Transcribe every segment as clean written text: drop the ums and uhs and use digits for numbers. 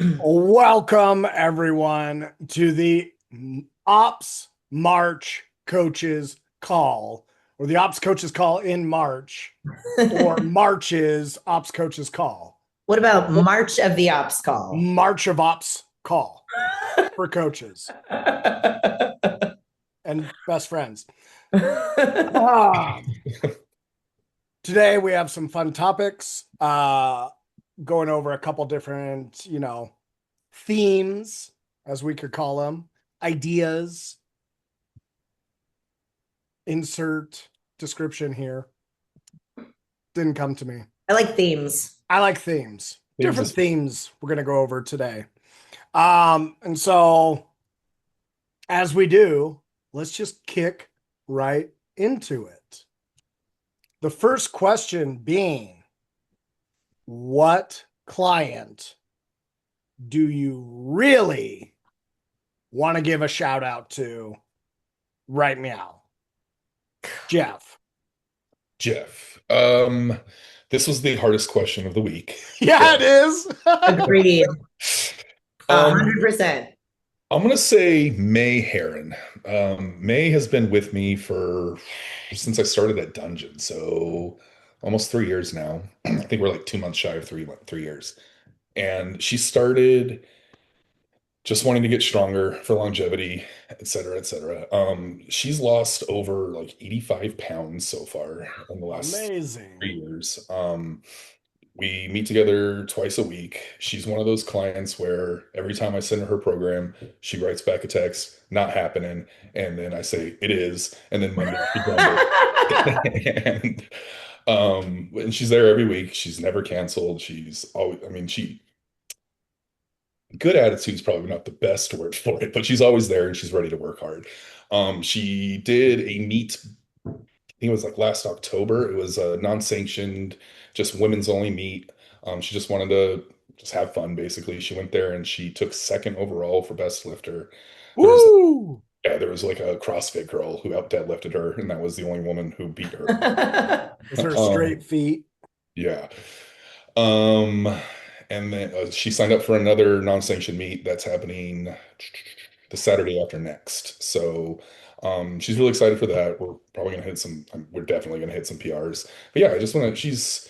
Welcome, everyone, to the Ops March Coaches Call, or the Ops Coaches Call in March, or March's Ops Coaches Call. What about March of the Ops call? March of Ops Call for coaches and best friends. Ah, today we have some fun topics, going over a couple different, themes, as we could call them, ideas. Insert description here. Didn't come to me. I like themes. I like themes. Themes Different is themes we're going to go over today. And so as we do, let's just kick right into it. The first question being, what client do you really want to give a shout out to right now? Jeff. This was the hardest question of the week. Yeah, it is. Agreed. Um, 100%. I'm gonna say May Heron. May has been with me since I started at Dungeon, so almost 3 years now. I think we're like 2 months shy of 3 years. And she started just wanting to get stronger for longevity, et cetera, et cetera. She's lost over like 85 pounds so far in the last Amazing. 3 years. We meet together twice a week. She's one of those clients where every time I send her her program, she writes back a text, not happening. And then I say, it is. And then Monday, she grumbles. And she's there every week. She's never canceled. She's always, I mean, good attitude is probably not the best word for it, but she's always there and she's ready to work hard. She did a meet, I think it was like last October. It was a non-sanctioned, just women's only meet. She just wanted to just have fun, basically. She went there and she took second overall for best lifter. There was, Woo! yeah, there was like a CrossFit girl who out deadlifted her, and that was the only woman who beat her. Is her Um, straight feet? yeah. Um, and then she signed up for another non-sanctioned meet that's happening the Saturday after next. So she's really excited for that. We're probably gonna hit some, we're definitely gonna hit some PRs. But yeah, I just want to, she's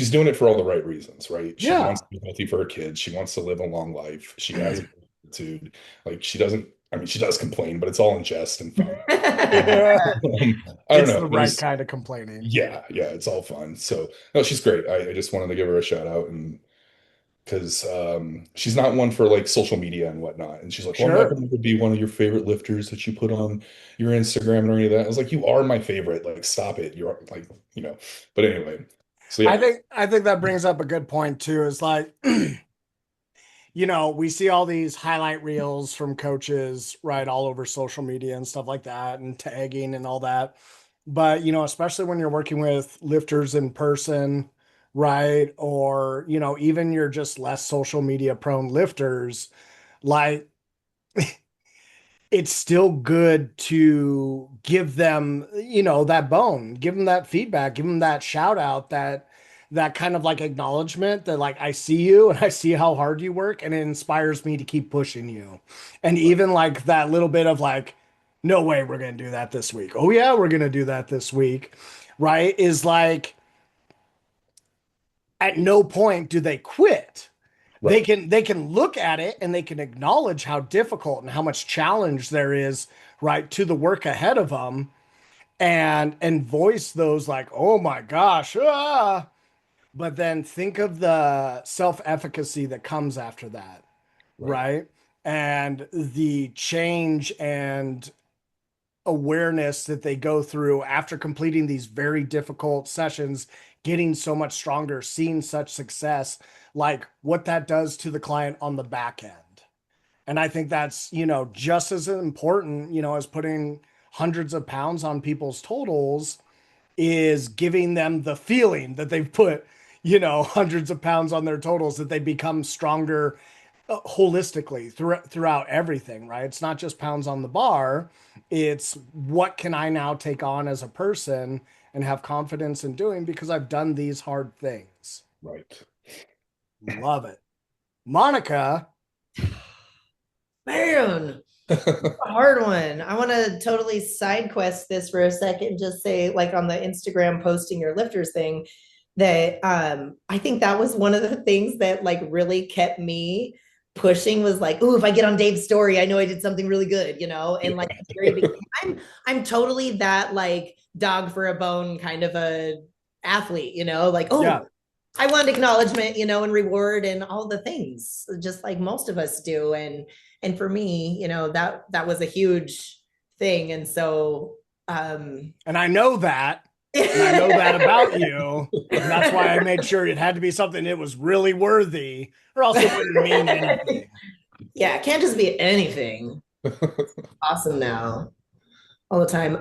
doing it for all the right reasons, right? She Yeah. wants to be healthy for her kids. She wants to live a long life. She has attitude. Like she doesn't, I mean, she does complain, but it's all in jest and fun. I don't It's know. the right kind of complaining. Yeah, it's all fun. So no, she's great. I just wanted to give her a shout out, and because she's not one for like social media and whatnot. And she's like, well, I'm not Sure. going to be one of your favorite lifters that you put on your Instagram or any of that. I was like, you are my favorite. Like, stop it. You're like, but anyway. So I yeah, think I think that brings up a good point too. Is like, we see all these highlight reels from coaches, right, all over social media and stuff like that, and tagging and all that. But, especially when you're working with lifters in person, right? Or, even you're just less social media prone lifters, like it's still good to give them, that bone, give them that feedback, give them that shout out, that kind of like acknowledgement that like I see you and I see how hard you work and it inspires me to keep pushing you. And even like that little bit of like, no way we're going to do that this week. Oh yeah, we're going to do that this week. Right? Is like at no point do they quit. they right, can they can look at it and they can acknowledge how difficult and how much challenge there is, right, to the work ahead of them, and voice those like, oh my gosh, but then think of the self-efficacy that comes after that, right, right, and the change and awareness that they go through after completing these very difficult sessions, getting so much stronger, seeing such success, like what that does to the client on the back end. And I think that's, just as important, as putting hundreds of pounds on people's totals, is giving them the feeling that they've put, hundreds of pounds on their totals, that they become stronger holistically throughout everything, right? It's not just pounds on the bar. It's what can I now take on as a person and have confidence in doing because I've done these hard things. right. Love it. Monica. Man, a hard one. I want to totally side quest this for a second, just say, like, on the Instagram posting your lifters thing, that I think that was one of the things that like really kept me pushing, was like, oh, if I get on Dave's story, I know I did something really good, you know? And like at the very beginning, I'm totally that like dog for a bone kind of a athlete, you know, like, oh, Yeah. I want acknowledgement, you know, and reward and all the things, just like most of us do. And for me, you know, that was a huge thing. And so And I know that. And I know that about you. And that's why I made sure it had to be something that was really worthy, or else it wouldn't mean anything. Yeah, it can't just be anything. Awesome now. All the time.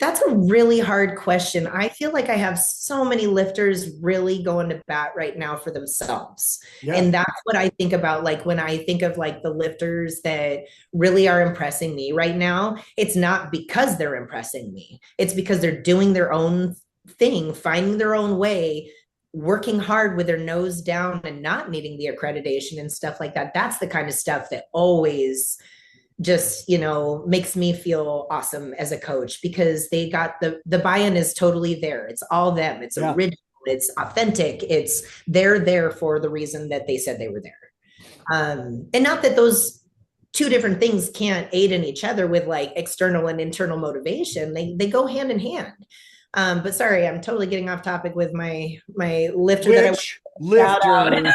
That's a really hard question. I feel like I have so many lifters really going to bat right now for themselves. Yeah. And that's what I think about, like when I think of like the lifters that really are impressing me right now. It's not because they're impressing me. It's because they're doing their own thing, finding their own way, working hard with their nose down and not needing the accreditation and stuff like that. That's the kind of stuff that always just, you know, makes me feel awesome as a coach, because they got the buy-in is totally there. It's all them. It's original. It's authentic. It's they're there for the reason that they said they were there. And not that those two different things can't aid in each other with like external and internal motivation. They go hand in hand. But sorry, I'm totally getting off topic with my lifter. Which lifter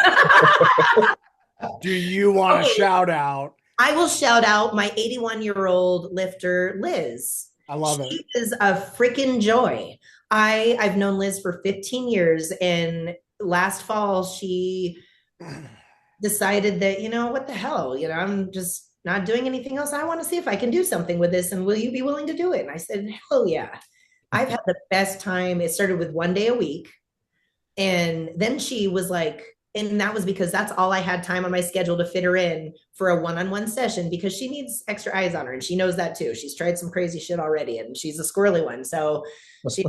do you want to shout out? I will shout out my 81-year-old lifter, Liz. I love it. She is a freaking joy. I've known Liz for 15 years, and last fall she decided that, you know, what the hell, you know, I'm just not doing anything else. I want to see if I can do something with this, and will you be willing to do it? And I said, hell yeah. I've had the best time. It started with 1 day a week. And then she was like, and that was because that's all I had time on my schedule to fit her in for a one-on-one session, because she needs extra eyes on her. And she knows that too. She's tried some crazy shit already, and she's a squirrely one. So she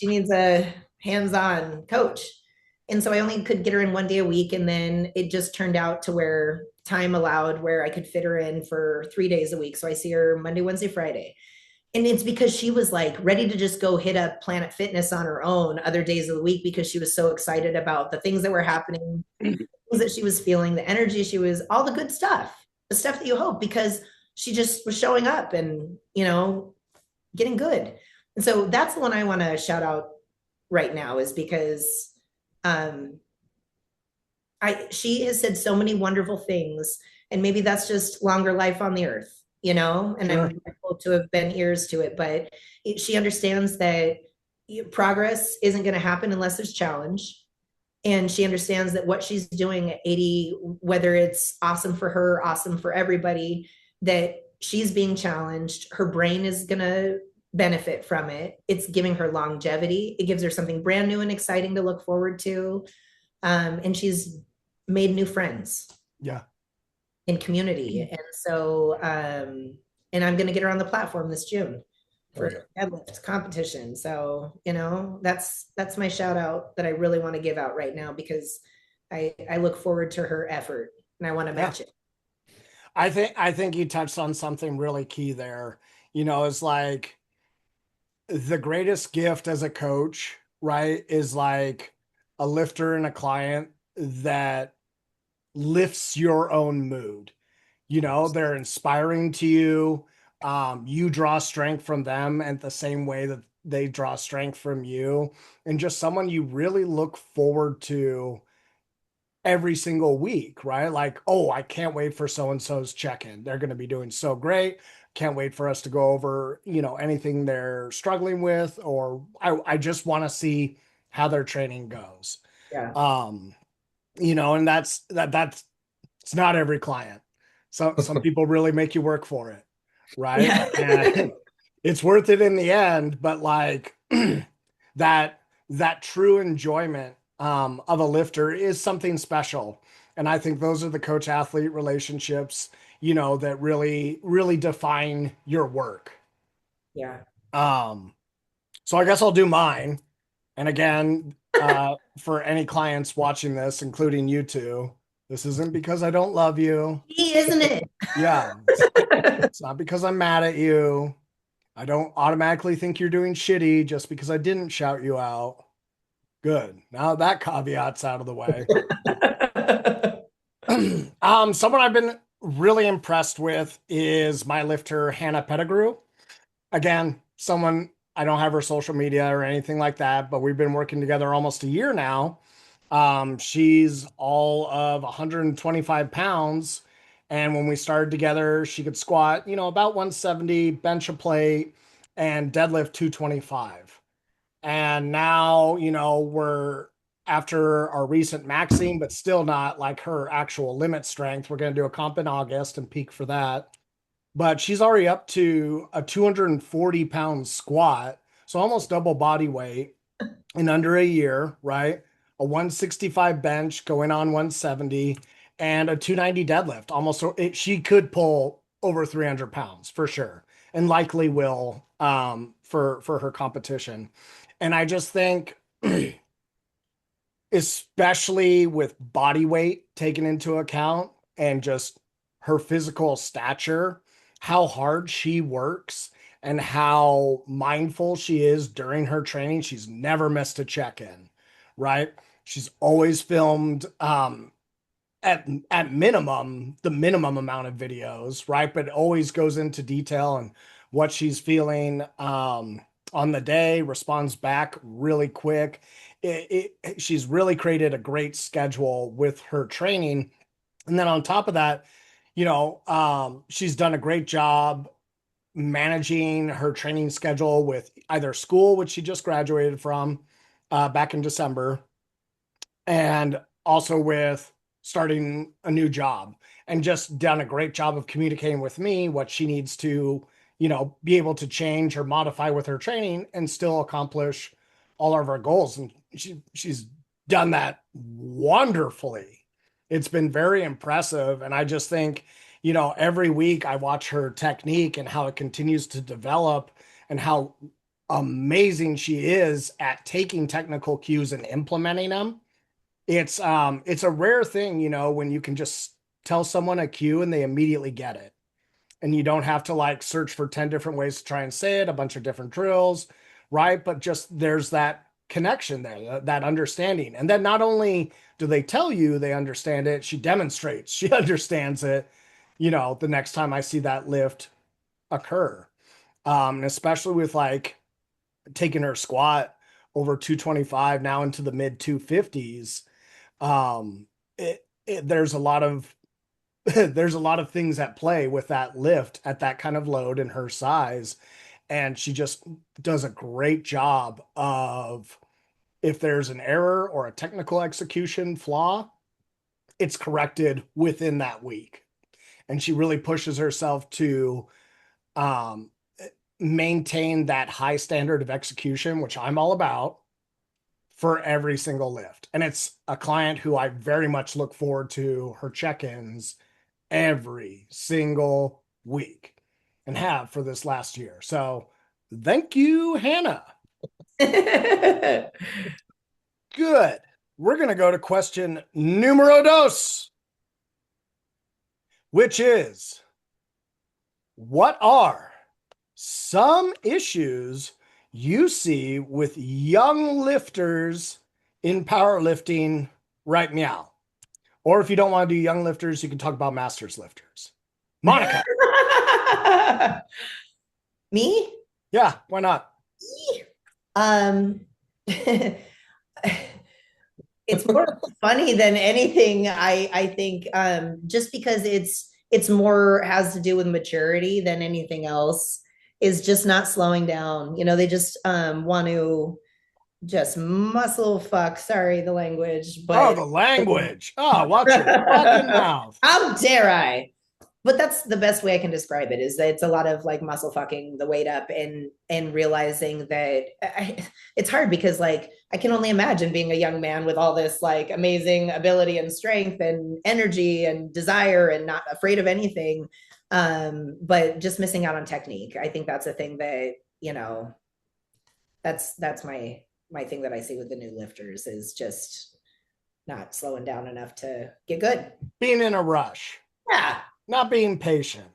needs a hands-on coach. And so I only could get her in 1 day a week. And then it just turned out to where time allowed where I could fit her in for 3 days a week. So I see her Monday, Wednesday, Friday. And it's because she was like ready to just go hit up Planet Fitness on her own other days of the week, because she was so excited about the things that were happening, things that she was feeling, the energy she was, all the good stuff, the stuff that you hope, because she just was showing up and, you know, getting good. And so that's the one I want to shout out right now, is because she has said so many wonderful things, and maybe that's just longer life on the earth, you know, and sure. I'm grateful to have been ears to it, but she understands that progress isn't going to happen unless there's challenge. And she understands that what she's doing at 80, whether it's awesome for her, awesome for everybody, that she's being challenged. Her brain is going to benefit from it. It's giving her longevity. It gives her something brand new and exciting to look forward to. And she's made new friends. Yeah. In community. And so, and I'm going to get her on the platform this June for deadlift competition. So, you know, that's my shout out that I really want to give out right now, because I look forward to her effort and I want to match it. I think you touched on something really key there. You know, it's like the greatest gift as a coach, right, is like a lifter and a client that lifts your own mood. You know, they're inspiring to you. You draw strength from them at the same way that they draw strength from you, and just someone you really look forward to every single week, right? Like, oh, I can't wait for so-and-so's check-in. They're going to be doing so great. Can't wait for us to go over, you know, anything they're struggling with, or I just want to see how their training goes. Yeah. You know, and that's it's not every client. So some people really make you work for it, right? Yeah. And it's worth it in the end, but like that true enjoyment of a lifter is something special. And I think those are the coach athlete relationships, you know, that really, really define your work. Yeah. So I guess I'll do mine. And again, for any clients watching this, including you two, this isn't because I don't love you. Isn't it? Yeah, it's not because I'm mad at you. I don't automatically think you're doing shitty just because I didn't shout you out. Good. Now that caveat's out of the way. Someone I've been really impressed with is my lifter, Hannah Pettigrew. Again, someone I don't have her social media or anything like that, but we've been working together almost a year now. She's all of 125 pounds. And when we started together, she could squat, about 170, bench a plate, and deadlift 225. And now, we're after our recent maxing, but still not like her actual limit strength. We're going to do a comp in August and peak for that. But she's already up to a 240-pound squat, so almost double body weight in under a year, right? A 165 bench going on 170 and a 290 deadlift. She could pull over 300 pounds for sure, and likely will for her competition. And I just think, especially with body weight taken into account and just her physical stature, how hard she works and how mindful she is during her training. She's never missed a check-in, right? She's always filmed at minimum the minimum amount of videos, right? But always goes into detail and what she's feeling on the day, responds back really quick. She's really created a great schedule with her training. And then on top of that, she's done a great job managing her training schedule with either school, which she just graduated from back in December, and also with starting a new job, and just done a great job of communicating with me what she needs to, be able to change or modify with her training and still accomplish all of our goals. And she's done that wonderfully. It's been very impressive. And I just think, every week I watch her technique and how it continues to develop and how amazing she is at taking technical cues and implementing them. It's a rare thing, when you can just tell someone a cue and they immediately get it. And you don't have to like search for 10 different ways to try and say it, a bunch of different drills, right? But just there's that connection there, that understanding. And then not only do they tell you they understand it, she demonstrates she understands it, the next time I see that lift occur. And especially with like taking her squat over 225 now into the mid 250s. There's a lot of there's a lot of things at play with that lift at that kind of load and her size. And she just does a great job of, if there's an error or a technical execution flaw, it's corrected within that week. And she really pushes herself to um, maintain that high standard of execution, which I'm all about, for every single lift. And it's a client who I very much look forward to her check-ins every single week and have for this last year. So thank you, Hannah. Good. We're going to go to question numero dos, which is, what are some issues you see with young lifters in powerlifting right now? Or if you don't want to do young lifters, you can talk about masters lifters. Monica. Me? Yeah, why not? It's more funny than anything. I think just because it's more has to do with maturity than anything else, is just not slowing down. They just want to just muscle fuck. Sorry, the language, but the language. Watch your fucking mouth. How dare I? But that's the best way I can describe it, is that it's a lot of like muscle fucking the weight up and realizing that it's hard, because like I can only imagine being a young man with all this like amazing ability and strength and energy and desire and not afraid of anything, but just missing out on technique. I think that's a thing that that's my my thing that I see with the new lifters is just not slowing down enough to get good. Being in a rush. Yeah. Not being patient.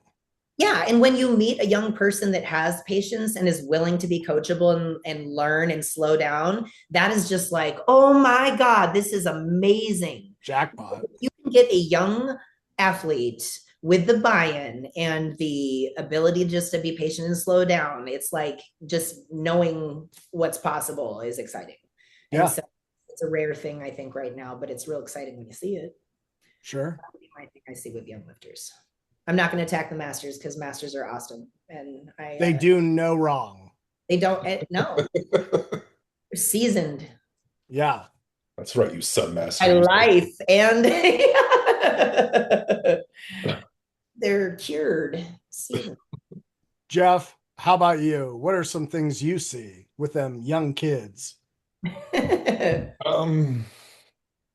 Yeah. And when you meet a young person that has patience and is willing to be coachable and learn and slow down, that is just like, oh my God, this is amazing. Jackpot. You can get a young athlete with the buy-in and the ability just to be patient and slow down. It's like just knowing what's possible is exciting. Yeah. And so it's a rare thing, I think, right now, but it's real exciting when you see it. Sure. I think I see with young lifters. I'm not going to attack the masters because masters are awesome, and they do no wrong. They don't. No, they're seasoned. Yeah, that's right. You submaster. My life, and they're cured. Seasoned. Jeff, how about you? What are some things you see with them young kids?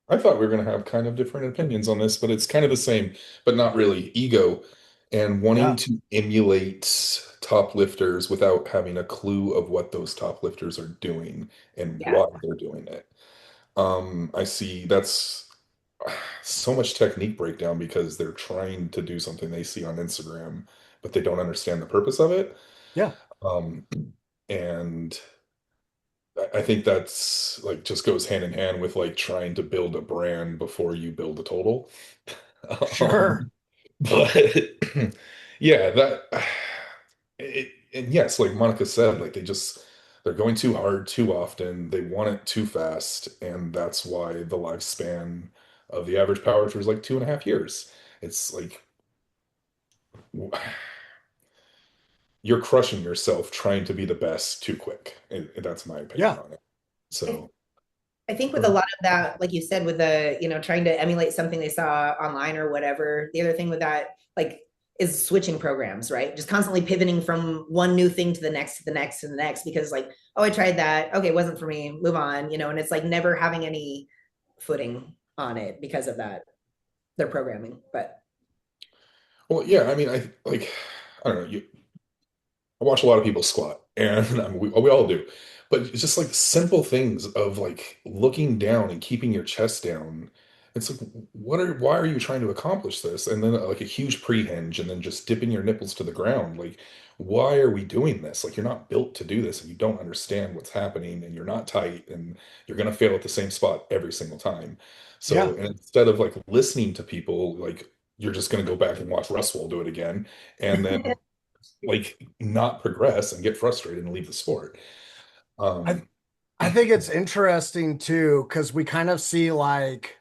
I thought we were going to have kind of different opinions on this, but it's kind of the same, but not really. Ego and wanting to emulate top lifters without having a clue of what those top lifters are doing and why they're doing it. I see that's so much technique breakdown because they're trying to do something they see on Instagram, but they don't understand the purpose of it. Yeah. And I think that's like just goes hand in hand with like trying to build a brand before you build a total. Sure. But yeah, and yes, like Monica said, like they're going too hard too often. They want it too fast, and that's why the lifespan of the average powerlifter is like 2.5 years. It's like you're crushing yourself trying to be the best too quick. And that's my opinion on it. So I think with a lot of that, like you said, with the, trying to emulate something they saw online or whatever, the other thing with that, like, is switching programs, right? Just constantly pivoting from one new thing to the next, to the next, to the next, because like, oh, I tried that. Okay, it wasn't for me. Move on, and it's like never having any footing on it because of that, their programming. But well, yeah, I mean, I don't know. I watch a lot of people squat, and we all do. But it's just like simple things of like looking down and keeping your chest down. It's like, why are you trying to accomplish this? And then like a huge pre-hinge and then just dipping your nipples to the ground. Like, why are we doing this? Like, you're not built to do this and you don't understand what's happening and you're not tight and you're going to fail at the same spot every single time. So instead of like listening to people, like you're just going to go back and watch Russell do it again. And then like not progress and get frustrated and leave the sport. I think it's interesting too, because we kind of see like,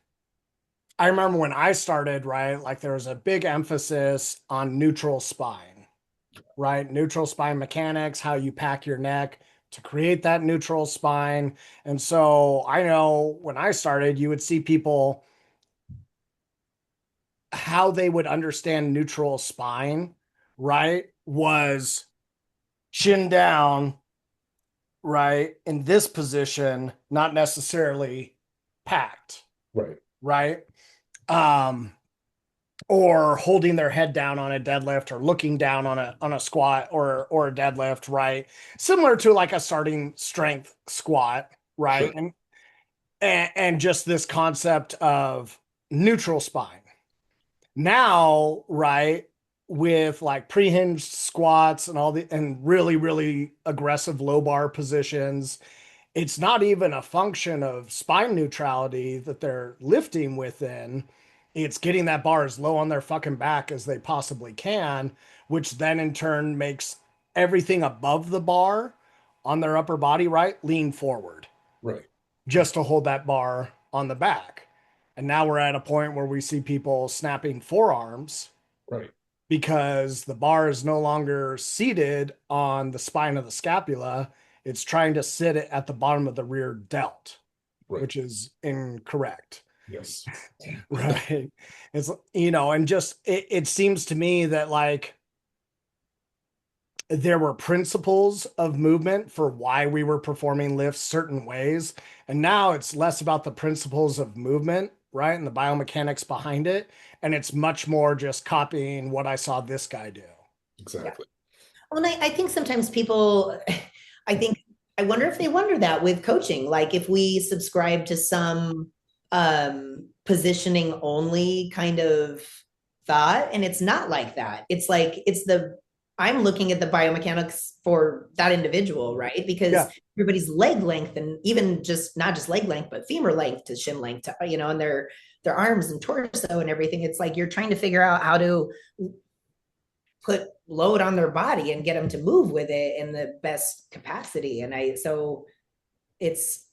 I remember when I started, right? Like there was a big emphasis on neutral spine, right? Neutral spine mechanics, how you pack your neck to create that neutral spine. And so I know when I started, you would see people, how they would understand neutral spine, right? Was chin down, right, in this position, not necessarily packed, right, or holding their head down on a deadlift or looking down on a squat or a deadlift, right, similar to like a starting strength squat, right, and just this concept of neutral spine now, right, with like pre-hinged squats and and really aggressive low bar positions, it's not even a function of spine neutrality that they're lifting within. It's getting that bar as low on their fucking back as they possibly can, which then in turn makes everything above the bar on their upper body, right, lean forward, just to hold that bar on the back. And now we're at a point where we see people snapping forearms, because the bar is no longer seated on the spine of the scapula. It's trying to sit at the bottom of the rear delt, which is incorrect. Yes. Right. It's, and just, it seems to me that like there were principles of movement for why we were performing lifts certain ways. And now it's less about the principles of movement, right, and the biomechanics behind it. And it's much more just copying what I saw this guy do. Exactly. Well, and I think sometimes people, I think I wonder if they wonder that with coaching, like if we subscribe to some positioning only kind of thought, and it's not like that. It's like I'm looking at the biomechanics for that individual, right? Because Yeah. everybody's leg length, and even just not just leg length, but femur length to shin length to, and their arms and torso and everything. It's like you're trying to figure out how to put load on their body and get them to move with it in the best capacity. So it's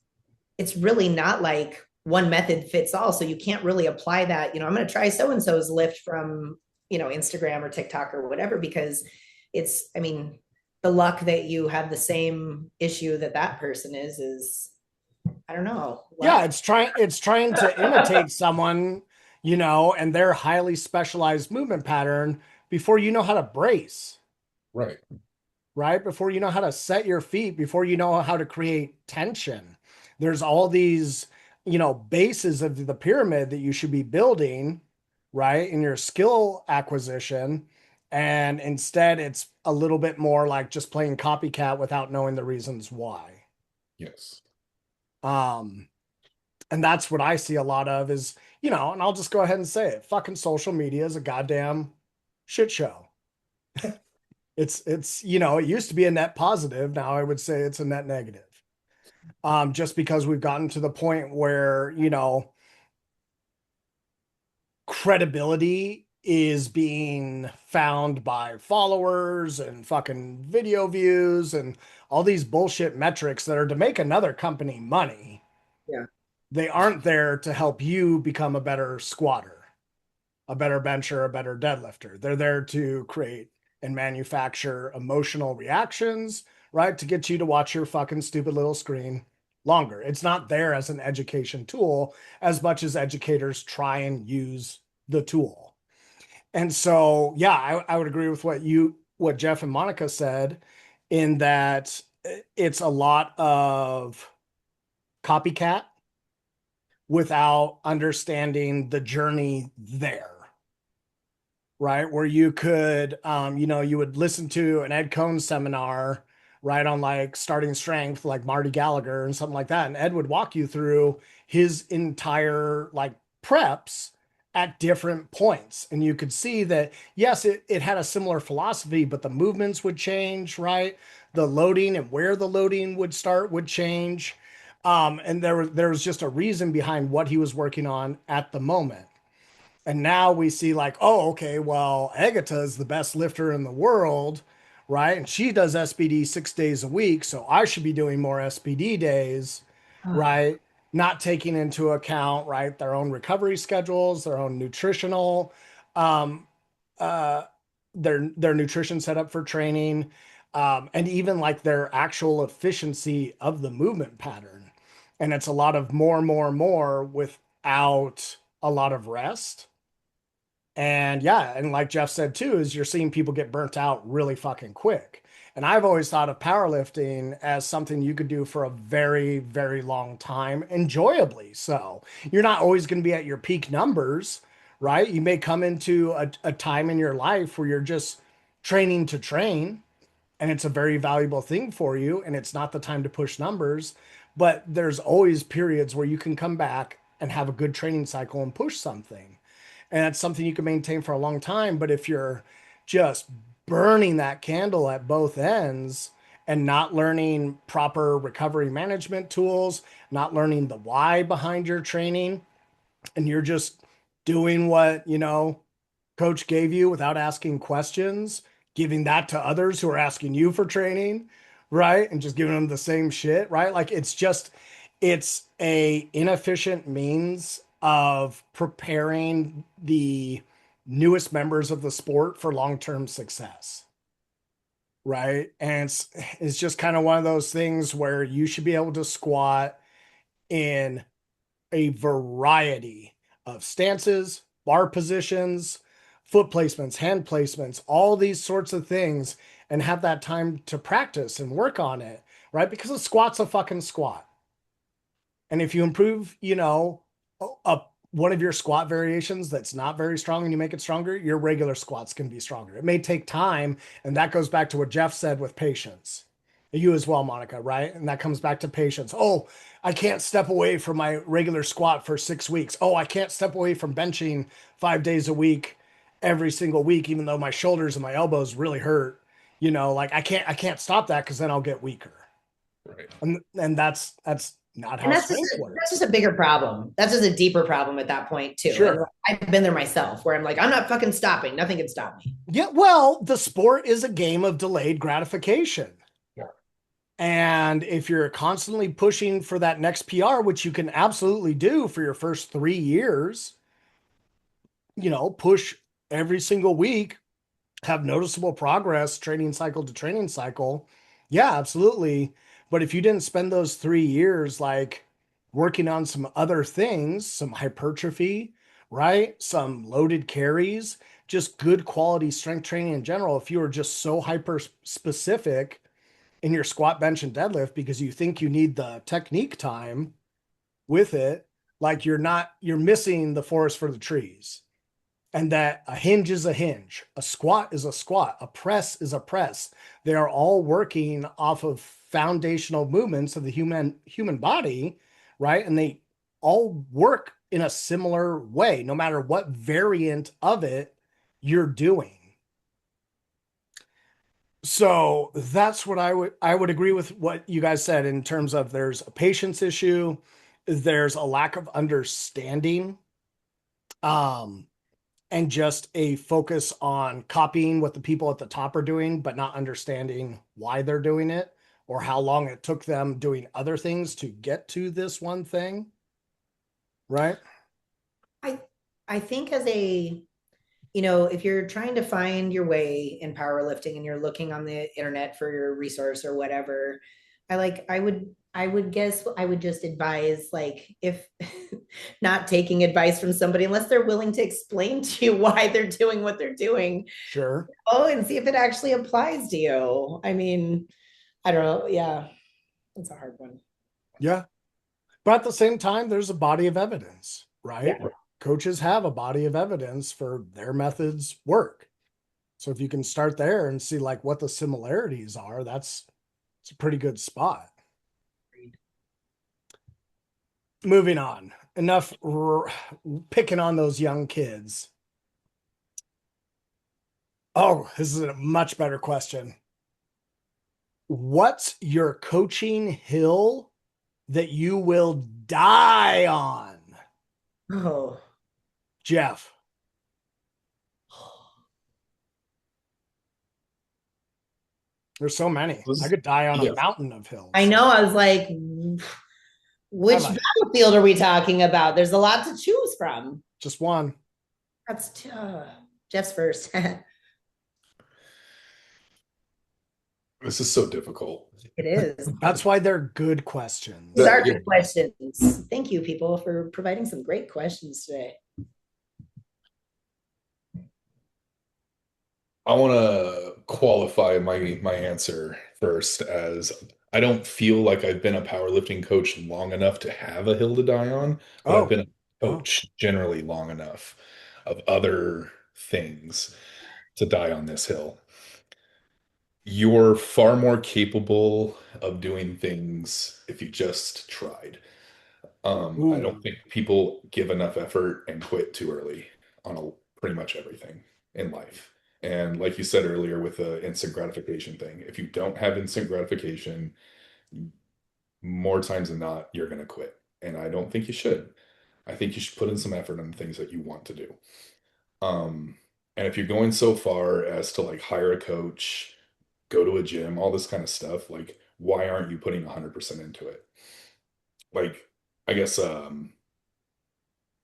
really not like one method fits all. So you can't really apply that, I'm going to try so-and-so's lift from, Instagram or TikTok or whatever, because the luck that you have the same issue that person is, I don't know. Yeah, it's trying to imitate someone, and their highly specialized movement pattern before you know how to brace, Right. right? Before you know how to set your feet, before you know how to create tension. There's all these, bases of the pyramid that you should be building, right, in your skill acquisition. And instead, it's a little bit more like just playing copycat without knowing the reasons why. Yes. Um, And that's what I see a lot of is, and I'll just go ahead and say it. Fucking social media is a goddamn shit show. It's, it used to be a net positive. Now I would say it's a net negative. Just because we've gotten to the point where, credibility is being found by followers and fucking video views and all these bullshit metrics that are to make another company money. Yeah. They aren't there to help you become a better squatter, a better bencher, a better deadlifter. They're there to create and manufacture emotional reactions, right? To get you to watch your fucking stupid little screen longer. It's not there as an education tool as much as educators try and use the tool. And so, yeah, I would agree with what Jeff and Monica said in that it's a lot of copycat without understanding the journey there, right? Where you could, you would listen to an Ed Cohn seminar, right, on like starting strength, like Marty Gallagher and something like that. And Ed would walk you through his entire like preps at different points. And you could see that, yes, it had a similar philosophy, but the movements would change, right? The loading and where the loading would start would change. And there was just a reason behind what he was working on at the moment. And now we see like, oh, okay, well, Agata is the best lifter in the world, right? And she does SBD 6 days a week, so I should be doing more SBD days, right? Not taking into account, right, their own recovery schedules, their own nutritional, um, uh, their nutrition setup for training, and even like their actual efficiency of the movement pattern. And it's a lot of more without a lot of rest. And yeah, and like Jeff said too, is you're seeing people get burnt out really fucking quick. And I've always thought of powerlifting as something you could do for a very, very long time, enjoyably. So you're not always going to be at your peak numbers, right? You may come into a time in your life where you're just training to train, and it's a very valuable thing for you, and it's not the time to push numbers. But there's always periods where you can come back and have a good training cycle and push something. And that's something you can maintain for a long time. But if you're just burning that candle at both ends and not learning proper recovery management tools, not learning the why behind your training, and you're just doing what, coach gave you without asking questions, giving that to others who are asking you for training, right? And just giving them the same shit, right? Like it's a inefficient means of preparing the newest members of the sport for long-term success. Right. And it's just kind of one of those things where you should be able to squat in a variety of stances, bar positions, foot placements, hand placements, all these sorts of things, and have that time to practice and work on it, right? Because a squat's a fucking squat. And if you improve, one of your squat variations that's not very strong and you make it stronger, your regular squats can be stronger. It may take time. And that goes back to what Jeff said with patience. You as well, Monica, right? And that comes back to patience. Oh, I can't step away from my regular squat for 6 weeks. Oh, I can't step away from benching 5 days a week every single week, even though my shoulders and my elbows really hurt. Like I can't stop that because then I'll get weaker. Right. And that's not And how strength that's works. just a bigger problem. That's just a deeper problem at that point too. And Sure. I've been there myself where I'm like, I'm not fucking stopping. Nothing can stop me. Yeah, well, the sport is a game of delayed gratification. Yeah. And if you're constantly pushing for that next PR, which you can absolutely do for your first 3 years, push every single week, have noticeable progress training cycle to training cycle. Yeah, absolutely. But if you didn't spend those 3 years like working on some other things, some hypertrophy, right? Some loaded carries, just good quality strength training in general, if you are just so hyper specific in your squat, bench, and deadlift because you think you need the technique time with it, like you're missing the forest for the trees. And that a hinge is a hinge, a squat is a squat, a press is a press. They are all working off of foundational movements of the human body, right? And they all work in a similar way, no matter what variant of it you're doing. So that's what I would agree with what you guys said in terms of there's a patience issue, there's a lack of understanding, um, and just a focus on copying what the people at the top are doing, but not understanding why they're doing it or how long it took them doing other things to get to this one thing. Right? I I think if you're trying to find your way in powerlifting and you're looking on the internet for your resource or whatever, I would guess I would just advise like if not taking advice from somebody unless they're willing to explain to you why they're doing what they're doing. Sure. Oh, and see if it actually applies to you. I mean, I don't know. Yeah, it's a hard one. Yeah. But at the same time, there's a body of evidence, right? Yeah. Coaches have a body of evidence for their methods work. So if you can start there and see like what the similarities are, it's a pretty good spot. Moving on. Enough picking on those young kids. Oh, this is a much better question. What's your coaching hill that you will die on? Oh. Jeff. There's so many. I could die on a mountain of hills. I know. I was like, which battlefield are we talking about? There's a lot to choose from. Just one. That's Jeff's first. This is so difficult. It is. That's why they're good questions. These are good questions. Thank you, people, for providing some great questions today. I want to qualify my answer first as I don't feel like I've been a powerlifting coach long enough to have a hill to die on, but I've been a coach generally long enough of other things to die on this hill. You're far more capable of doing things if you just tried. I don't think people give enough effort and quit too early on pretty much everything in life. And like you said earlier with the instant gratification thing, if you don't have instant gratification, more times than not, you're going to quit. And I don't think you should. I think you should put in some effort on the things that you want to do. And if you're going so far as to like hire a coach, go to a gym, all this kind of stuff, like why aren't you putting 100% into it? Like, I guess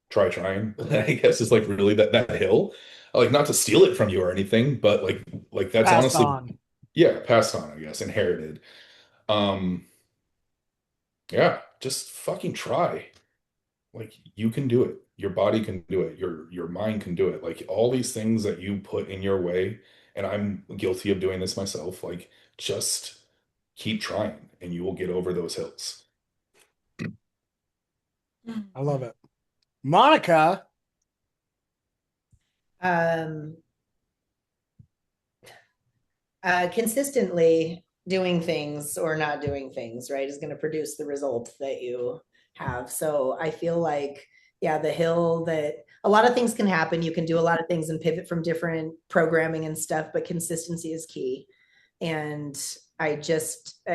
trying, I guess is like really that hill. Like not to steal it from you or anything, but like that's passed honestly on. Yeah, passed on, I guess, inherited. Yeah, just fucking try. Like you can do it. Your body can do it. Your mind can do it. Like all these things that you put in your way, and I'm guilty of doing this myself, like just keep trying and you will get over those hills. I love it. Monica. Consistently doing things or not doing things, right, is going to produce the result that you have. So I feel like, yeah, the hill that a lot of things can happen. You can do a lot of things and pivot from different programming and stuff, but consistency is key. And I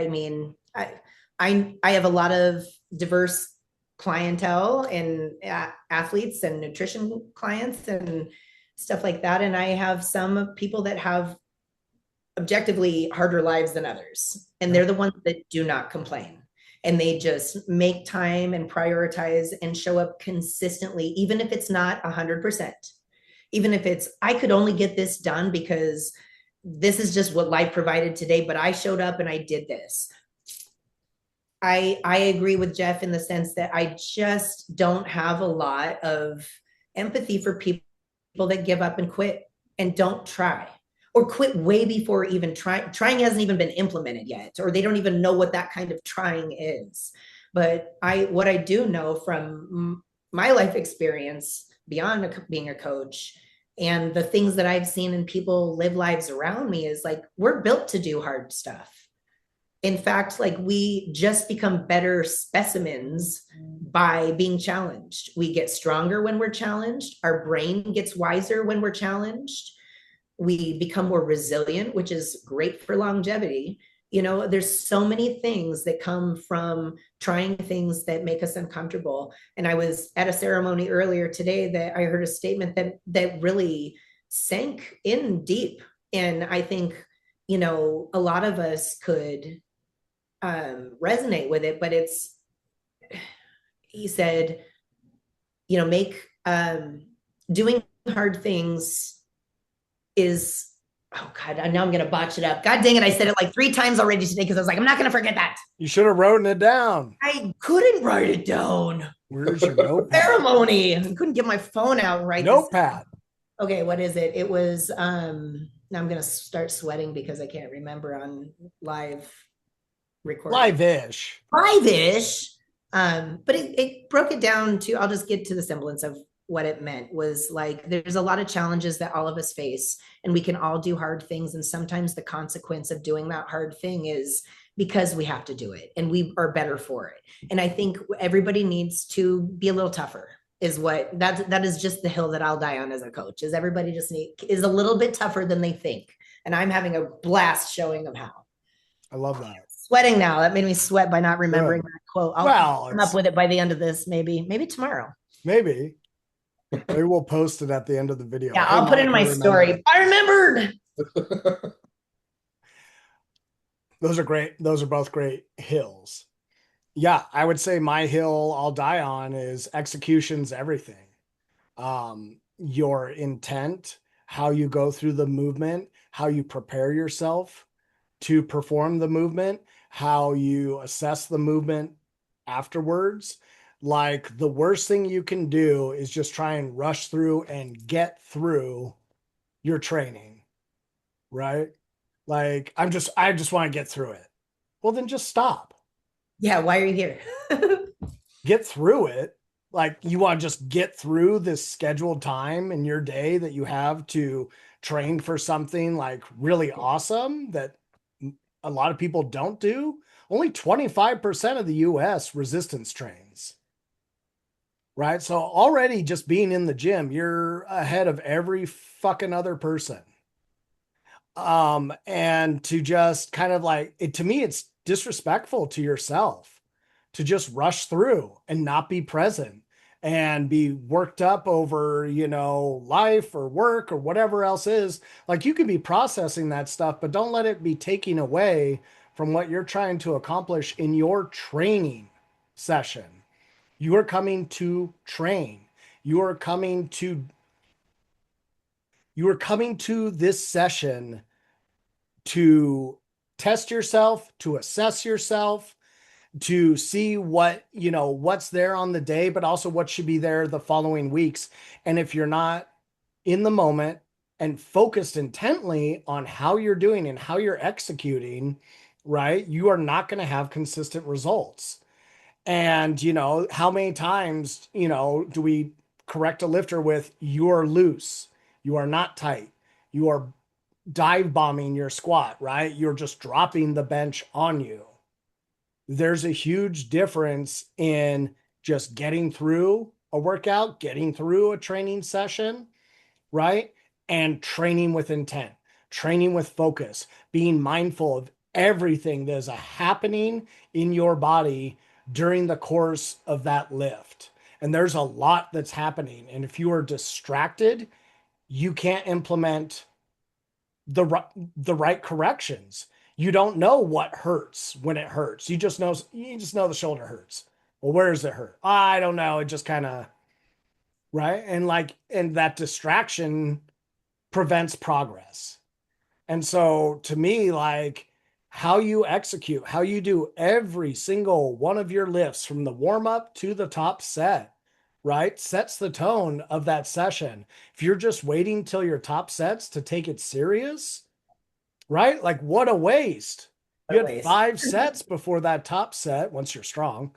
mean, I have a lot of diverse clientele and athletes and nutrition clients and stuff like that. And I have some people that have objectively harder lives than others. And they're the ones that do not complain. And they just make time and prioritize and show up consistently, even if it's not 100%. Even if it's, I could only get this done because this is just what life provided today, but I showed up and I did this. I agree with Jeff in the sense that I just don't have a lot of empathy for people that give up and quit and don't try, or quit way before even trying hasn't even been implemented yet, or they don't even know what that kind of trying is. But what I do know from my life experience beyond being a coach and the things that I've seen in people live lives around me is like, we're built to do hard stuff. In fact, like we just become better specimens by being challenged. We get stronger when we're challenged. Our brain gets wiser when we're challenged. We become more resilient, which is great for longevity. You know, there's so many things that come from trying things that make us uncomfortable. And I was at a ceremony earlier today that I heard a statement that really sank in deep. And I think, you know, a lot of us could resonate with it, but he said, you know, doing hard things is, oh God, now I'm going to botch it up. God dang it. I said it like 3 times already today because I was like, I'm not going to forget that. You should have written it down. I couldn't write it down. Where's your notepad? Ceremony. I couldn't get my phone out and write notepad. Okay, what is it? It was, now I'm going to start sweating because I can't remember on live recording. Live-ish. But it broke it down to, I'll just get to the semblance of what it meant. Was like, there's a lot of challenges that all of us face, and we can all do hard things. And sometimes the consequence of doing that hard thing is because we have to do it and we are better for it. And I think everybody needs to be a little tougher that is just the hill that I'll die on as a coach, is everybody just is a little bit tougher than they think. And I'm having a blast showing them how. I love that. Sweating now. That made me sweat by not remembering that quote. I'll come up with it by the end of this, maybe tomorrow. Maybe we'll post it at the end of the video. Yeah, I'll put it in my story. I remembered. Those are great. Those are both great hills. Yeah, I would say my hill I'll die on is execution's everything. Your intent, how you go through the movement, how you prepare yourself to perform the movement, how you assess the movement afterwards. Like, the worst thing you can do is just try and rush through and get through your training, right? Like, I just want to get through it. Well, then just stop. Yeah, why are you here? Get through it. Like, you want to just get through this scheduled time in your day that you have to train for something like really awesome that a lot of people don't do. Only 25% of the US resistance trains, right? So already just being in the gym, you're ahead of every fucking other person. And to just kind of like it, to me, it's disrespectful to yourself to just rush through and not be present and be worked up over, you know, life or work or whatever else is. Like, you could be processing that stuff, but don't let it be taking away from what you're trying to accomplish in your training session. You are coming to train. You are coming to this session to test yourself, to assess yourself, to see what, you know, what's there on the day, but also what should be there the following weeks. And if you're not in the moment and focused intently on how you're doing and how you're executing, right, you are not going to have consistent results. And, you know, how many times, you know, do we correct a lifter with, you're loose, you are not tight, you are dive bombing your squat, right? You're just dropping the bench on you. There's a huge difference in just getting through a workout, getting through a training session, right? And training with intent, training with focus, being mindful of everything that is happening in your body during the course of that lift. And there's a lot that's happening. And if you are distracted, you can't implement the right corrections. You don't know what hurts when it hurts. You just know the shoulder hurts. Well, where does it hurt? I don't know. It just kind of right. And that distraction prevents progress. And so to me, like how you execute, how you do every single one of your lifts from the warm up to the top set, right? Sets the tone of that session. If you're just waiting till your top sets to take it serious, right? Like what a waste. You had 5 sets before that top set once you're strong.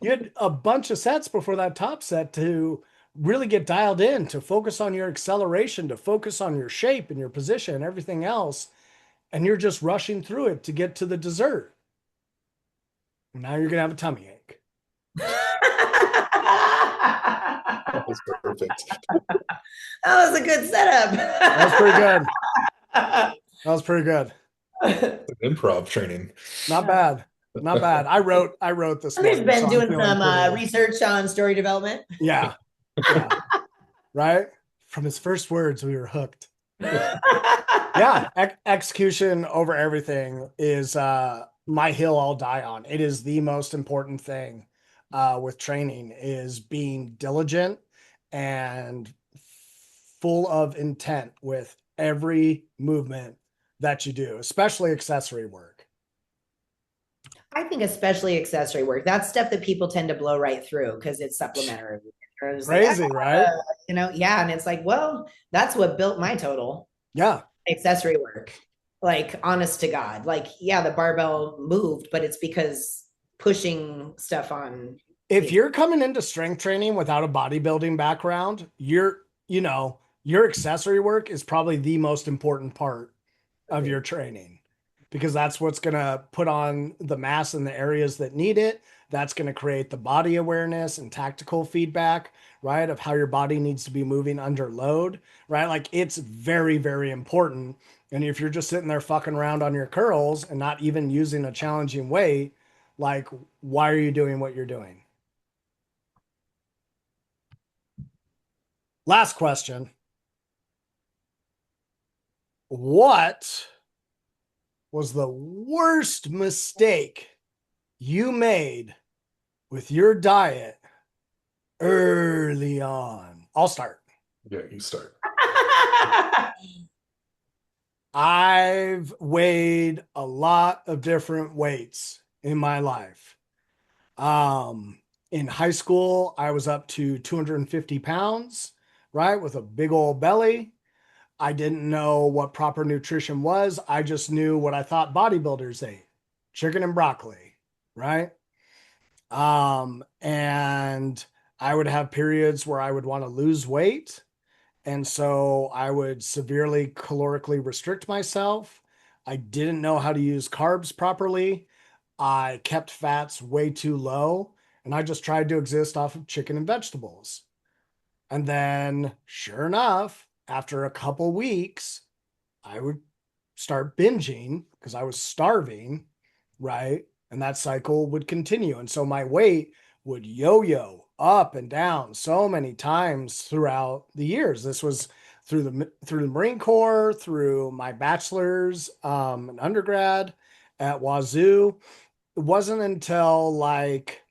You had a bunch of sets before that top set to really get dialed in, to focus on your acceleration, to focus on your shape and your position and everything else. And you're just rushing through it to get to the dessert. Now you're going to have a tummy ache. That was perfect. That was a good setup. That was pretty good. That was pretty good. Improv training. Not bad. Not bad. I wrote this There's morning, been so I'm doing feeling some pretty- research on story development. Yeah. Yeah. Right? From his first words, we were hooked. Yeah. Execution over everything is my hill I'll die on. It is the most important thing with training is being diligent and full of intent with every movement that you do, especially accessory work. I think especially accessory work. That's stuff that people tend to blow right through because it's supplementary. Crazy, like, right? Yeah. And it's like, well, that's what built my total. Yeah. Accessory work. Like, honest to God. Like, yeah, the barbell moved, but it's because pushing stuff on. If you're coming into strength training without a bodybuilding background, your accessory work is probably the most important part of your training because that's what's going to put on the mass in the areas that need it. That's going to create the body awareness and tactical feedback, right? Of how your body needs to be moving under load, right? Like it's very, very important. And if you're just sitting there fucking around on your curls and not even using a challenging weight, like why are you doing what you're doing? Last question. What was the worst mistake you made with your diet early on? I'll start. Yeah, you start. I've weighed a lot of different weights in my life. In high school, I was up to 250 pounds, right? With a big old belly. I didn't know what proper nutrition was. I just knew what I thought bodybuilders ate, chicken and broccoli, right? And I would have periods where I would want to lose weight. And so I would severely calorically restrict myself. I didn't know how to use carbs properly. I kept fats way too low. And I just tried to exist off of chicken and vegetables. And then, sure enough, after a couple weeks, I would start binging because I was starving, right? And that cycle would continue. And so my weight would yo-yo up and down so many times throughout the years. This was through the Marine Corps, through my bachelor's and undergrad at Wazoo. It wasn't until like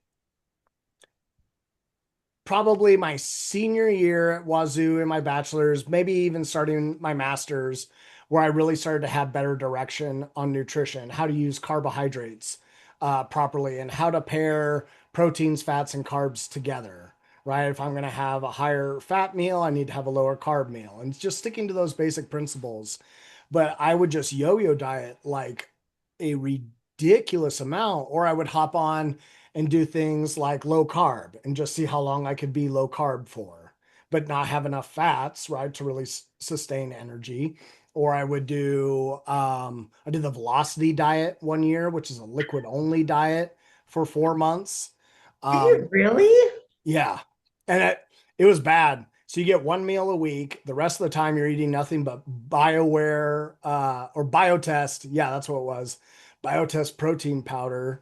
probably my senior year at Wazoo in my bachelor's, maybe even starting my master's, where I really started to have better direction on nutrition, how to use carbohydrates properly, and how to pair proteins, fats, and carbs together, right? If I'm going to have a higher fat meal, I need to have a lower carb meal, and just sticking to those basic principles. But I would just yo-yo diet like a ridiculous amount, or I would hop on and do things like low carb and just see how long I could be low carb for. but not have enough fats, right, to really sustain energy. Or I would do, I did the velocity diet one year, which is a liquid only diet for 4 months. Did you Um, really? yeah. And it was bad. So you get one meal a week. The rest of the time you're eating nothing but BioWare or Biotest. Yeah, that's what it was. Biotest protein powder.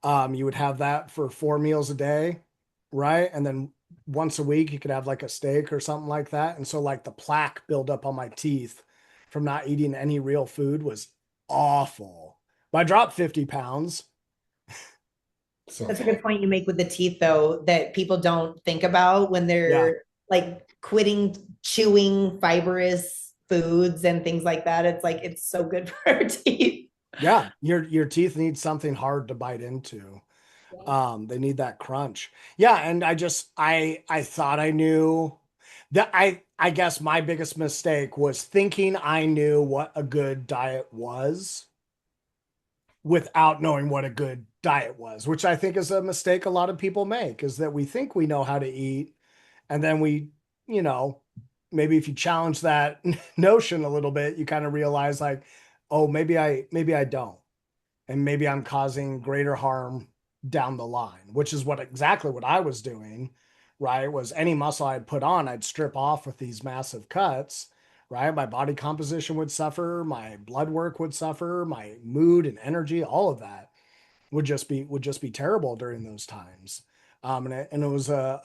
You would have that for 4 meals a day, right? And then once a week you could have like a steak or something like that. And so like the plaque buildup on my teeth from not eating any real food was awful. But I dropped 50 pounds. That's Sounds a good awful. point you make with the teeth, though, that people don't think about when Yeah. they're like quitting chewing fibrous foods and things like that. It's like it's so good for our teeth. Yeah, your teeth need something hard to bite into. They need that crunch. Yeah, and I thought I knew that I guess my biggest mistake was thinking I knew what a good diet was without knowing what a good diet was, which I think is a mistake a lot of people make, is that we think we know how to eat, and then we, you know, maybe if you challenge that notion a little bit, you kind of realize like, oh, maybe I don't. And maybe I'm causing greater harm down the line, which is exactly what I was doing, right? Was any muscle I'd put on, I'd strip off with these massive cuts, right? My body composition would suffer, my blood work would suffer, my mood and energy, all of that would just be terrible during those times. And it was a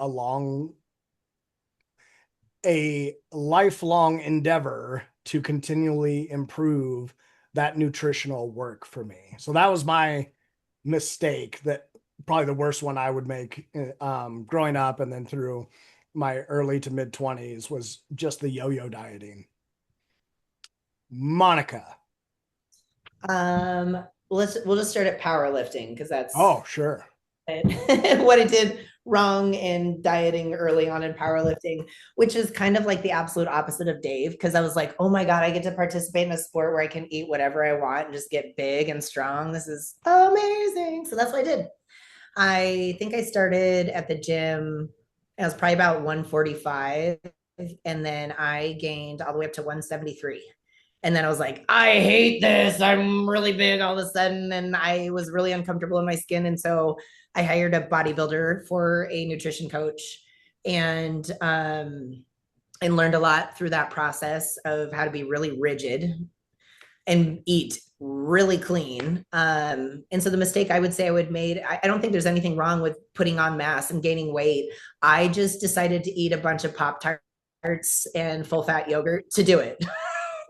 lifelong endeavor to continually improve that nutritional work for me. So that was my mistake, that probably the worst one I would make growing up and then through my early to mid 20s was just the yo-yo dieting. Monica. We'll just start at powerlifting because that's Oh, sure. what I did wrong in dieting early on in powerlifting, which is kind of like the absolute opposite of Dave. Because I was like, oh my God, I get to participate in a sport where I can eat whatever I want and just get big and strong. This is amazing. So that's what I did. I think I started at the gym. I was probably about 145. And then I gained all the way up to 173. And then I was like, I hate this. I'm really big all of a sudden. And I was really uncomfortable in my skin. And so I hired a bodybuilder for a nutrition coach and learned a lot through that process of how to be really rigid and eat really clean. And so the mistake I would say I would made, I don't think there's anything wrong with putting on mass and gaining weight. I just decided to eat a bunch of Pop-Tarts and full fat yogurt to do it.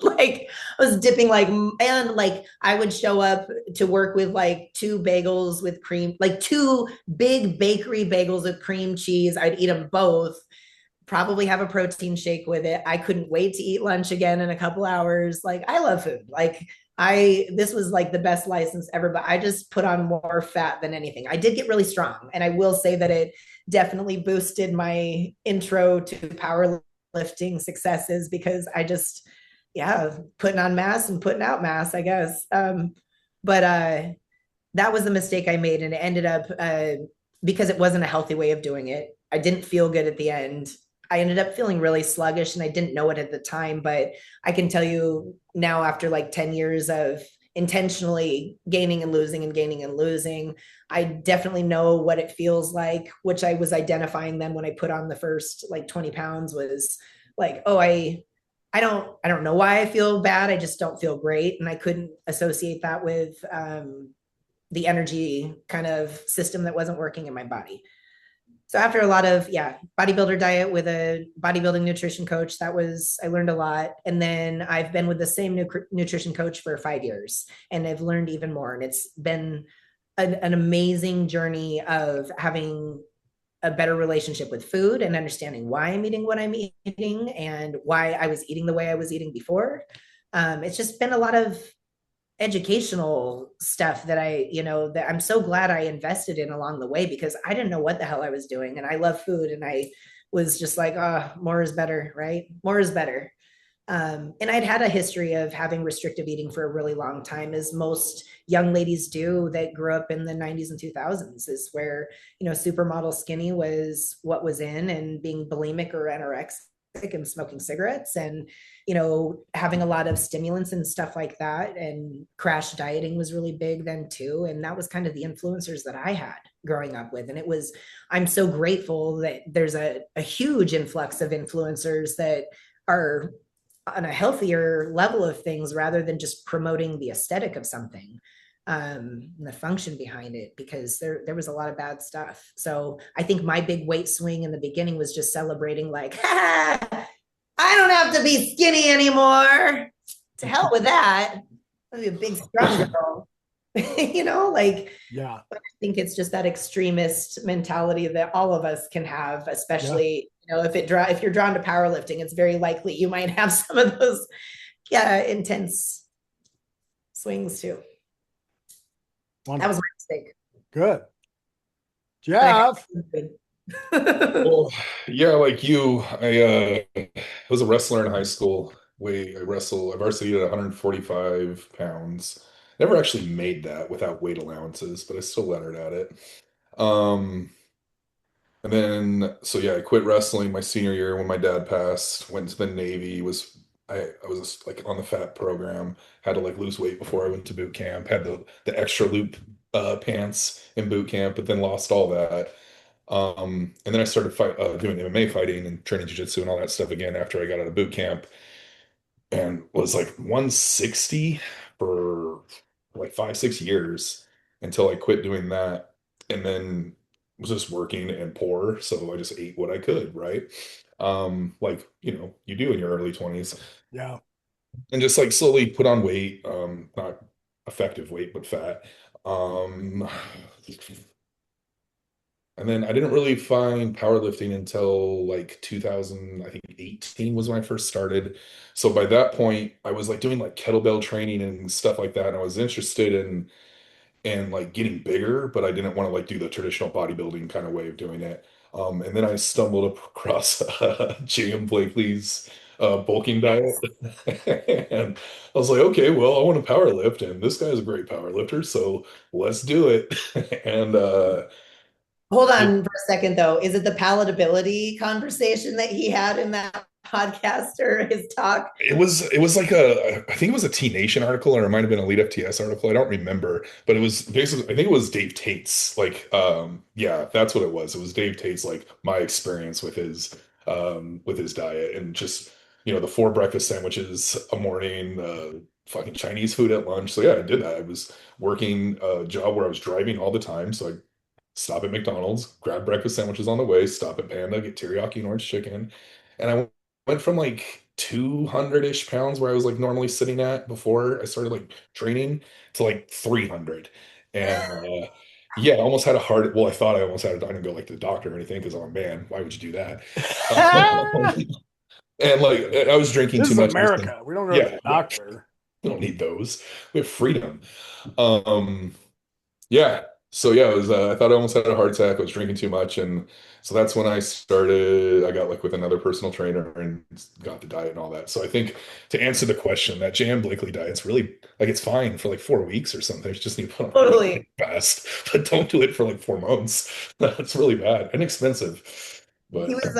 Like I was dipping and I would show up to work with like two bagels with cream, like two big bakery bagels with cream cheese. I'd eat them both, probably have a protein shake with it. I couldn't wait to eat lunch again in a couple hours. Like I love food. This was like the best license ever, but I just put on more fat than anything. I did get really strong. And I will say that it definitely boosted my intro to powerlifting successes because putting on mass and putting out mass, I guess. But that was the mistake I made. And it ended up, because it wasn't a healthy way of doing it. I didn't feel good at the end. I ended up feeling really sluggish and I didn't know it at the time, but I can tell you now after like 10 years of intentionally gaining and losing, I definitely know what it feels like, which I was identifying then when I put on the first like 20 pounds was like, oh, I don't know why I feel bad. I just don't feel great. And I couldn't associate that with the energy kind of system that wasn't working in my body. So after a lot of, bodybuilder diet with a bodybuilding nutrition coach, I learned a lot. And then I've been with the same nutrition coach for 5 years and I've learned even more. And it's been an amazing journey of having a better relationship with food and understanding why I'm eating what I'm eating and why I was eating the way I was eating before. It's just been a lot of educational stuff that that I'm so glad I invested in along the way because I didn't know what the hell I was doing. And I love food. And I was just like, more is better, right? More is better. And I'd had a history of having restrictive eating for a really long time, as most young ladies do that grew up in the 90s and 2000s, is where, supermodel skinny was what was in, and being bulimic or anorexic and smoking cigarettes and, having a lot of stimulants and stuff like that. And crash dieting was really big then too. And that was kind of the influencers that I had growing up with. And I'm so grateful that there's a huge influx of influencers that are on a healthier level of things rather than just promoting the aesthetic of something, and the function behind it, because there was a lot of bad stuff. So I think my big weight swing in the beginning was just celebrating like, I don't have to be skinny anymore. To hell with that. I'll be a big strong girl. Yeah. I think it's just that extremist mentality that all of us can have, especially, if you're drawn to powerlifting, it's very likely you might have some of those intense swings too. Wonderful. That was my mistake. Good. Jeff. Well, yeah, like you, I was a wrestler in high school. I varsity at 145 pounds. Never actually made that without weight allowances, but I still lettered at it. Um, and then, so yeah, I quit wrestling my senior year when my dad passed, went to the Navy, I was like on the fat program, had to like lose weight before I went to boot camp, had the extra loop pants in boot camp, but then lost all that. And then I started doing MMA fighting and training jiu-jitsu and all that stuff again after I got out of boot camp, and was like 160 for like 5, 6 years until I quit doing that, and then was just working and poor, so I just ate what I could, right? Like you do in your early 20s, Yeah. and just like slowly put on weight, not effective weight, but fat. And then I didn't really find powerlifting until like 2000, I think 18 was when I first started. So by that point, I was like doing like kettlebell training and stuff like that. And I was interested in like getting bigger, but I didn't want to like do the traditional bodybuilding kind of way of doing it. And then I stumbled across J.M. Blakely's bulking diet. And I was like, okay, well, I want to power lift, and this guy's a great power lifter, so let's do it. And Hold on for a second, though. Is it the palatability conversation that he had in that podcast or his talk? it was like I think it was a T Nation article, or it might have been a Lead FTS article. I don't remember, but it was basically, I think it was Dave Tate's, like yeah, that's what it was. It was Dave Tate's, like, my experience with his diet, and just the 4 breakfast sandwiches a morning, fucking Chinese food at lunch. So yeah, I did that. I was working a job where I was driving all the time, so I stop at McDonald's, grab breakfast sandwiches on the way, stop at Panda, get teriyaki and orange chicken. And I went from like 200-ish pounds where I was like normally sitting at before I started like training to like 300. And yeah, I almost had a heart. Well, I thought I almost had I didn't go like to the doctor or anything because I'm a man. Why would you do that? And like I was drinking This too is much. America. We don't go to Yeah, the doctor. we don't need those. We have freedom. Um, yeah. So yeah, it was. I thought I almost had a heart attack. I was drinking too much, and so that's when I started. I got like with another personal trainer and got the diet and all that. So I think, to answer the question, that Jan Blakely diet's really, like, it's fine for like 4 weeks or something. You just need to put on a Totally. fast, but don't do it for like 4 months. That's really bad and expensive. He But was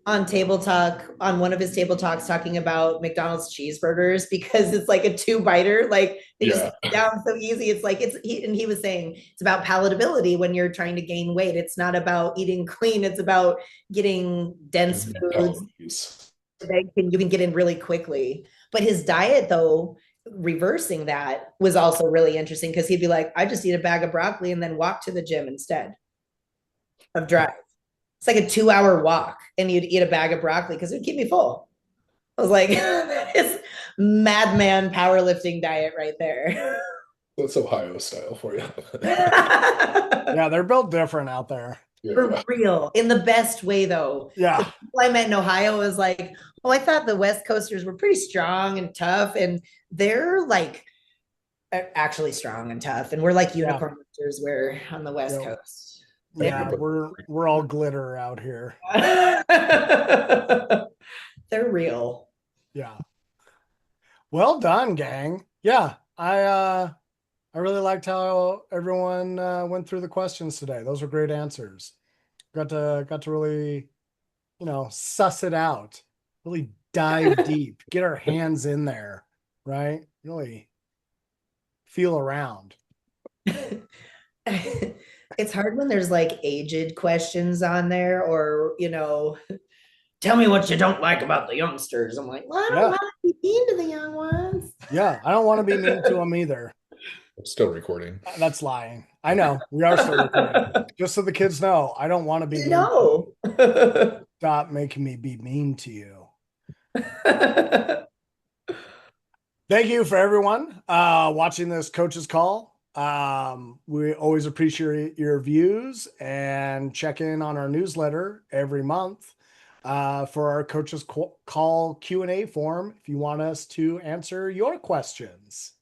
on Table Talk, on one of his table talks, talking about McDonald's cheeseburgers because it's like a 2-biter, like they just yeah, sit down so easy. It's like he was saying it's about palatability when you're trying to gain weight. It's not about eating clean. It's about getting dense foods that you can get in really quickly. But his diet, though, reversing that was also really interesting, because he'd be like, I just eat a bag of broccoli and then walk to the gym instead of drive. It's like a 2-hour walk, and you'd eat a bag of broccoli because it would keep me full. I was like, it's madman powerlifting diet right there. that's Ohio style for you. Yeah, they're built different out there. For Yeah. real. In the best way, though. The Yeah. people I met in Ohio was like, oh, I thought the West Coasters were pretty strong and tough. And they're like actually strong and tough. And we're like unicorn lifters. We're on the West Yep. Coast. Yeah, we're all glitter out here. They're real. Yeah. Well done, gang. Yeah, I really liked how everyone went through the questions today. Those were great answers. Got to really, suss it out, really dive deep, get our hands in there, right? Really feel around. It's hard when there's like aged questions on there, or tell me what you don't like about the youngsters. I'm like, well, I don't Yeah. want to be mean to the young ones. Yeah, I don't want to be mean to them either. I'm still recording. That's lying. I know. We are still recording. Just so the kids know, I don't want to be mean. No. Stop making me be mean to you. Thank you for everyone watching this coach's call. We always appreciate your views and check in on our newsletter every month for our coach's call Q&A form if you want us to answer your questions.